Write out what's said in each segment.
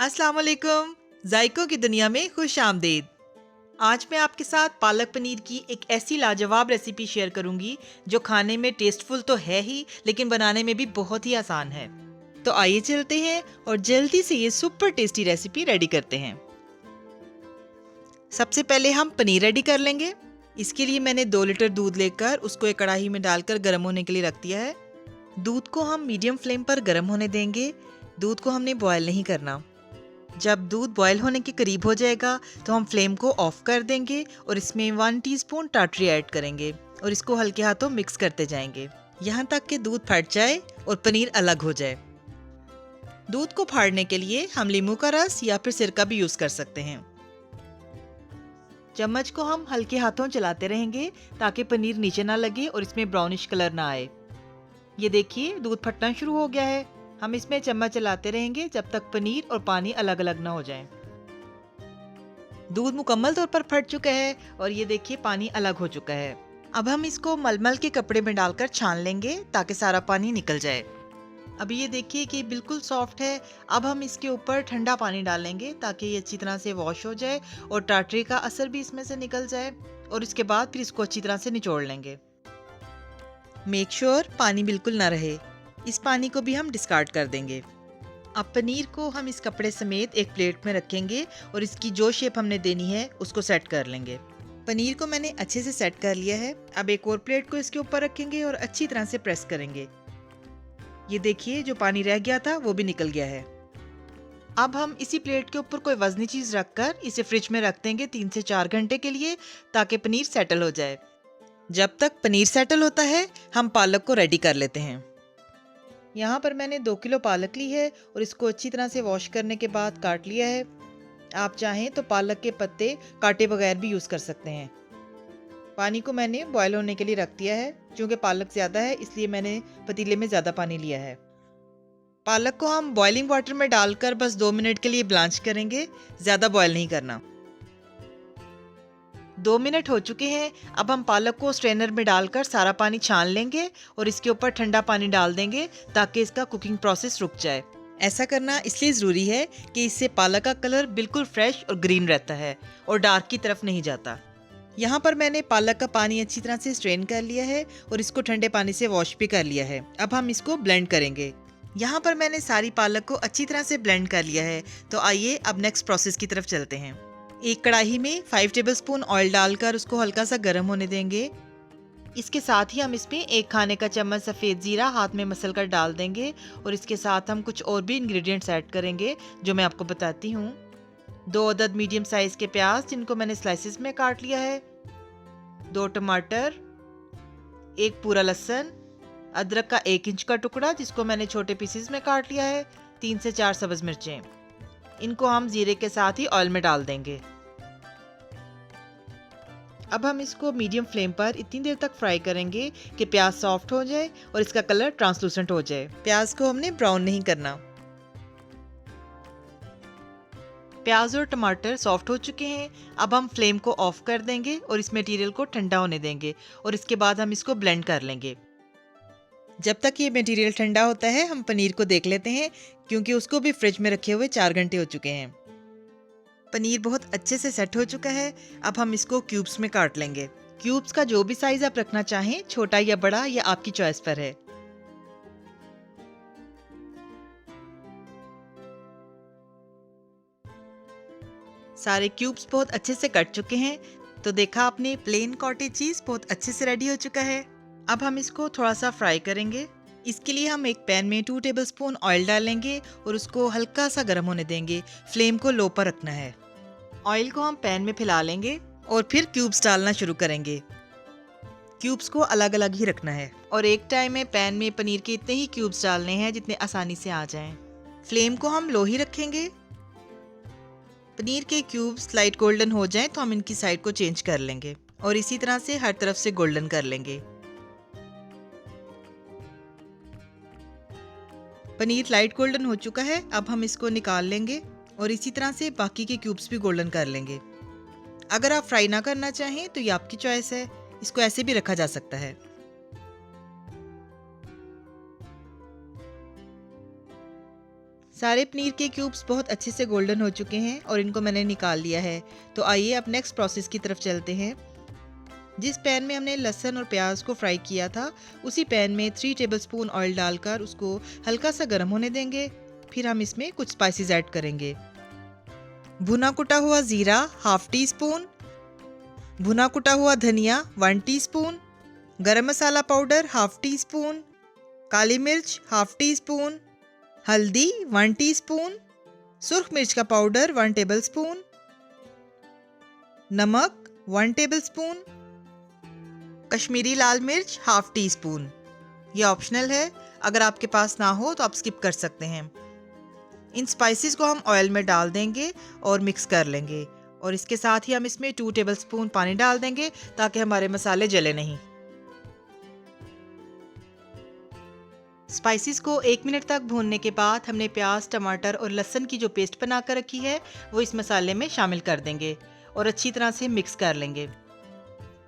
अस्सलाम वालेकुम। जायकों की दुनिया में खुश आमदीद। आज मैं आपके साथ पालक पनीर की एक ऐसी लाजवाब रेसिपी शेयर करूंगी जो खाने में टेस्टफुल तो है ही, लेकिन बनाने में भी बहुत ही आसान है। तो आइए चलते हैं और जल्दी से ये सुपर टेस्टी रेसिपी रेडी करते हैं। सबसे पहले हम पनीर रेडी कर लेंगे। इसके लिए मैंने 2 लीटर दूध लेकर उसको एक कढ़ाई में डालकर गर्म होने के लिए रख दिया है। दूध को हम मीडियम फ्लेम पर गर्म होने देंगे। दूध को हमने बॉयल नहीं करना। जब दूध बॉयल होने के करीब हो जाएगा तो हम फ्लेम को ऑफ कर देंगे और इसमें 1 टीस्पून टाटरी ऐड करेंगे और इसको हल्के हाथों मिक्स करते जाएंगे यहाँ तक कि दूध फट जाए और पनीर अलग हो जाए। दूध को फाड़ने के लिए हम नींबू का रस या फिर सिरका भी यूज कर सकते हैं। चम्मच को हम हल्के हाथों चलाते रहेंगे ताकि पनीर नीचे ना लगे और इसमें ब्राउनिश कलर ना आए। ये देखिए दूध फटना शुरू हो गया है। हम इसमें चम्मच चलाते रहेंगे जब तक पनीर और पानी अलग अलग ना हो जाए। दूध मुकम्मल तौर पर फट चुका है और ये देखिए पानी अलग हो चुका है। अब हम इसको मलमल के कपड़े में डालकर छान लेंगे ताकि सारा पानी निकल जाए। अभी ये देखिए कि बिल्कुल सॉफ्ट है। अब हम इसके ऊपर ठंडा पानी डालेंगे ताकि ये अच्छी तरह से वॉश हो जाए और टाटरी का असर भी इसमें से निकल जाए और इसके बाद फिर इसको अच्छी तरह से निचोड़ लेंगे। मेक श्योर पानी बिल्कुल ना रहे। इस पानी को भी हम डिस्कार्ड कर देंगे। अब पनीर को हम इस कपड़े समेत एक प्लेट में रखेंगे और इसकी जो शेप हमने देनी है उसको सेट कर लेंगे। पनीर को मैंने अच्छे से सेट कर लिया है। अब एक और प्लेट को इसके ऊपर रखेंगे और अच्छी तरह से प्रेस करेंगे। ये देखिए जो पानी रह गया था वो भी निकल गया है। अब हम इसी प्लेट के ऊपर कोई वजनी चीज रखकर इसे फ्रिज में रख देंगे 3 से 4 घंटे के लिए ताकि पनीर सेटल हो जाए। जब तक पनीर सेटल होता है हम पालक को रेडी कर लेते हैं। यहाँ पर मैंने 2 किलो पालक ली है और इसको अच्छी तरह से वॉश करने के बाद काट लिया है। आप चाहें तो पालक के पत्ते काटे बगैर भी यूज़ कर सकते हैं। पानी को मैंने बॉयल होने के लिए रख दिया है। क्योंकि पालक ज़्यादा है इसलिए मैंने पतीले में ज़्यादा पानी लिया है। पालक को हम बॉइलिंग वाटर में डालकर बस 2 मिनट के लिए ब्लांच करेंगे, ज़्यादा बॉयल नहीं करना। 2 मिनट हो चुके हैं। अब हम पालक को स्ट्रेनर में डालकर सारा पानी छान लेंगे और इसके ऊपर ठंडा पानी डाल देंगे ताकि इसका कुकिंग प्रोसेस रुक जाए। ऐसा करना इसलिए ज़रूरी है कि इससे पालक का कलर बिल्कुल फ्रेश और ग्रीन रहता है और डार्क की तरफ नहीं जाता। यहाँ पर मैंने पालक का पानी अच्छी तरह से स्ट्रेन कर लिया है और इसको ठंडे पानी से वॉश भी कर लिया है। अब हम इसको ब्लेंड करेंगे। यहाँ पर मैंने सारी पालक को अच्छी तरह से ब्लेंड कर लिया है। तो आइए अब नेक्स्ट प्रोसेस की तरफ चलते हैं। एक कढ़ाई में 5 टेबलस्पून ऑयल डालकर उसको हल्का सा गर्म होने देंगे। इसके साथ ही हम इसमें 1 खाने का चम्मच सफ़ेद जीरा हाथ में मसल कर डाल देंगे और इसके साथ हम कुछ और भी इंग्रेडिएंट्स ऐड करेंगे जो मैं आपको बताती हूँ। 2 अदद मीडियम साइज के प्याज जिनको मैंने स्लाइसेस में काट लिया है, 2 टमाटर, 1 पूरा लहसुन, अदरक का 1 इंच का टुकड़ा जिसको मैंने छोटे पीसेस में काट लिया है, 3 से 4 सब्ज मिर्चें। इनको हम जीरे के साथ ही ऑयल में डाल देंगे। अब हम इसको मीडियम फ्लेम पर इतनी देर तक फ्राई करेंगे कि प्याज सॉफ्ट हो जाए और इसका कलर ट्रांसलूसेंट हो जाए। प्याज को हमने ब्राउन नहीं करना। प्याज और टमाटर सॉफ्ट हो चुके हैं। अब हम फ्लेम को ऑफ कर देंगे और इस मटेरियल को ठंडा होने देंगे और इसके बाद हम इसको ब्लेंड कर लेंगे। जब तक ये मटेरियल ठंडा होता है हम पनीर को देख लेते हैं क्योंकि उसको भी फ्रिज में रखे हुए 4 घंटे हो चुके हैं। पनीर बहुत अच्छे से सेट हो चुका है। अब हम इसको क्यूब्स में काट लेंगे। क्यूब्स का जो भी साइज आप रखना चाहें, छोटा या बड़ा, ये आपकी चॉइस पर है। सारे क्यूब्स बहुत अच्छे से कट चुके हैं। तो देखा आपने, प्लेन कॉटेज चीज बहुत अच्छे से रेडी हो चुका है। अब हम इसको थोड़ा सा फ्राई करेंगे। इसके लिए हम एक पैन में 2 टेबलस्पून ऑयल डालेंगे और उसको हल्का सा गर्म होने देंगे। फ्लेम को लो पर रखना है। ऑयल को हम पैन में फैला लेंगे और फिर क्यूब्स डालना शुरू करेंगे। क्यूब्स को अलग अलग ही रखना है और एक टाइम में पैन में पनीर के इतने ही क्यूब्स डालने हैं जितने आसानी से आ जाएं। फ्लेम को हम लो ही रखेंगे। पनीर के क्यूब्स लाइट गोल्डन हो जाएं तो हम इनकी साइड को चेंज कर लेंगे और इसी तरह से हर तरफ से गोल्डन कर लेंगे। पनीर लाइट गोल्डन हो चुका है। अब हम इसको निकाल लेंगे और इसी तरह से बाकी के क्यूब्स भी गोल्डन कर लेंगे। अगर आप फ्राई ना करना चाहें तो ये आपकी चॉइस है, इसको ऐसे भी रखा जा सकता है। सारे पनीर के क्यूब्स बहुत अच्छे से गोल्डन हो चुके हैं और इनको मैंने निकाल लिया है। तो आइए अब नेक्स्ट प्रोसेस की तरफ चलते हैं। जिस पैन में हमने लहसुन और प्याज को फ्राई किया था, उसी पैन में 3 टेबलस्पून ऑयल डालकर उसको हल्का सा गर्म होने देंगे। फिर हम इसमें कुछ स्पाइसेस ऐड करेंगे। भुना कुटा हुआ जीरा हाफ टी स्पून, भुना कुटा हुआ धनिया 1 टीस्पून, गरम मसाला पाउडर हाफ टी स्पून, काली मिर्च हाफ टी स्पून, हल्दी 1 टीस्पून, सुर्ख मिर्च का पाउडर 1 टेबलस्पून, नमक 1 टेबलस्पून, कश्मीरी लाल मिर्च हाफ टी स्पून। यह ऑप्शनल है, अगर आपके पास ना हो तो आप स्किप कर सकते हैं। इन स्पाइसेस को हम ऑयल में डाल देंगे और मिक्स कर लेंगे और इसके साथ ही हम इसमें 2 टेबलस्पून पानी डाल देंगे ताकि हमारे मसाले जले नहीं। स्पाइसेस को 1 मिनट तक भूनने के बाद हमने प्याज, टमाटर और लहसुन की जो पेस्ट बनाकर रखी है वो इस मसाले में शामिल कर देंगे और अच्छी तरह से मिक्स कर लेंगे।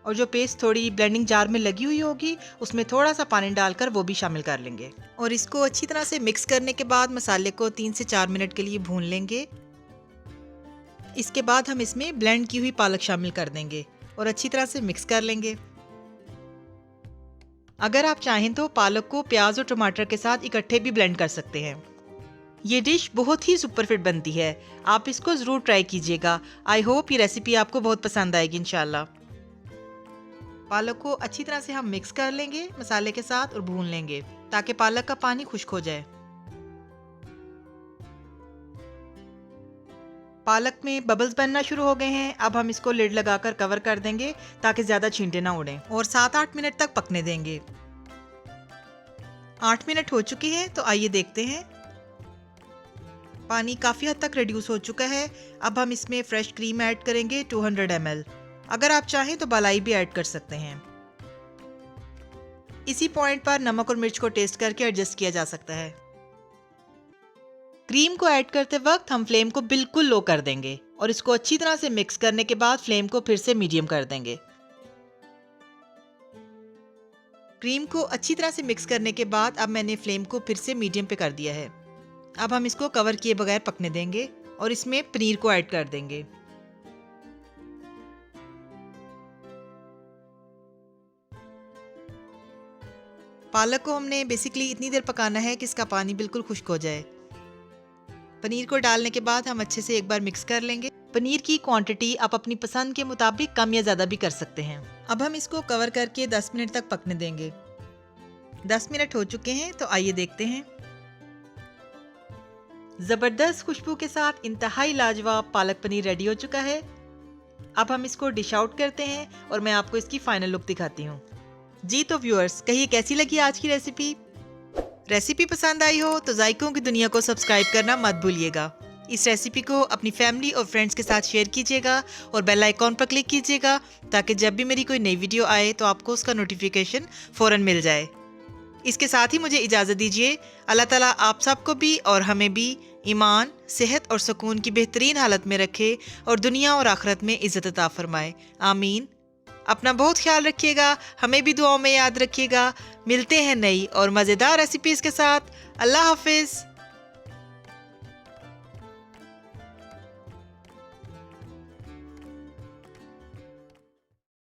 और जो पेस्ट थोड़ी ब्लेंडिंग जार में लगी हुई होगी उसमें थोड़ा सा पानी डालकर वो भी शामिल कर लेंगे और इसको अच्छी तरह से मिक्स करने के बाद मसाले को 3 से 4 मिनट के लिए भून लेंगे। इसके बाद हम इसमें ब्लेंड की हुई पालक शामिल कर देंगे और अच्छी तरह से मिक्स कर लेंगे। अगर आप चाहें तो पालक को प्याज और टमाटर के साथ इकट्ठे भी ब्लेंड कर सकते हैं। ये डिश बहुत ही सुपर फिट बनती है, आप इसको ज़रूर ट्राई कीजिएगा। आई होप ये रेसिपी आपको बहुत पसंद आएगी इंशाल्लाह। पालक को अच्छी तरह से हम मिक्स कर लेंगे मसाले के साथ और भून लेंगे ताकि पालक का पानी खुश्क हो जाए। पालक में बबल्स बनना शुरू हो गए हैं। अब हम इसको लिड लगाकर कवर कर देंगे ताकि ज्यादा छींटे ना उड़ें और 7-8 मिनट तक पकने देंगे। 8 मिनट हो चुके हैं तो आइए देखते हैं। पानी काफ़ी हद तक रिड्यूस हो चुका है। अब हम इसमें फ्रेश क्रीम ऐड करेंगे 200 ml। अगर आप चाहें तो मलाई भी ऐड कर सकते हैं। इसी पॉइंट पर नमक और मिर्च को टेस्ट करके एडजस्ट किया जा सकता है। क्रीम को ऐड करते वक्त हम फ्लेम को बिल्कुल लो कर देंगे और इसको अच्छी तरह से मिक्स करने के बाद फ्लेम को फिर से मीडियम कर देंगे। क्रीम को अच्छी तरह से मिक्स करने के बाद अब मैंने फ्लेम को फिर से मीडियम पे कर दिया है। अब हम इसको कवर किए बगैर पकने देंगे और इसमें पनीर को ऐड कर देंगे। पालक को हमने बेसिकली इतनी देर पकाना है कि इसका पानी बिल्कुल खुश्क हो जाए। पनीर को डालने के बाद हम अच्छे से एक बार मिक्स कर लेंगे। पनीर की क्वांटिटी आप अपनी पसंद के मुताबिक कम या ज़्यादा भी कर सकते हैं। अब हम इसको कवर करके 10 मिनट तक पकने देंगे। 10 मिनट हो चुके हैं तो आइए देखते हैं। ज़बरदस्त खुशबू के साथ इंतहाई लाजवाब पालक पनीर रेडी हो चुका है। अब हम इसको डिश आउट करते हैं और मैं आपको इसकी फाइनल लुक दिखाती हूँ। जी तो व्यूअर्स, कहिए कैसी लगी आज की रेसिपी? रेसिपी पसंद आई हो तो जायकों की दुनिया को सब्सक्राइब करना मत भूलिएगा। इस रेसिपी को अपनी फैमिली और फ्रेंड्स के साथ शेयर कीजिएगा और बेल आइकॉन पर क्लिक कीजिएगा ताकि जब भी मेरी कोई नई वीडियो आए तो आपको उसका नोटिफिकेशन फ़ौरन मिल जाए। इसके साथ ही मुझे इजाज़त दीजिए। अल्लाह ताला आप सबको भी और हमें भी ईमान, सेहत और सुकून की बेहतरीन हालत में रखे और दुनिया और आखिरत में इज़्ज़त अता फरमाए। आमीन। अपना बहुत ख्याल रखिएगा, हमें भी दुआओं में याद रखिएगा। मिलते हैं नई और मज़ेदार रेसिपीज़ के साथ। अल्लाह हाफिज़।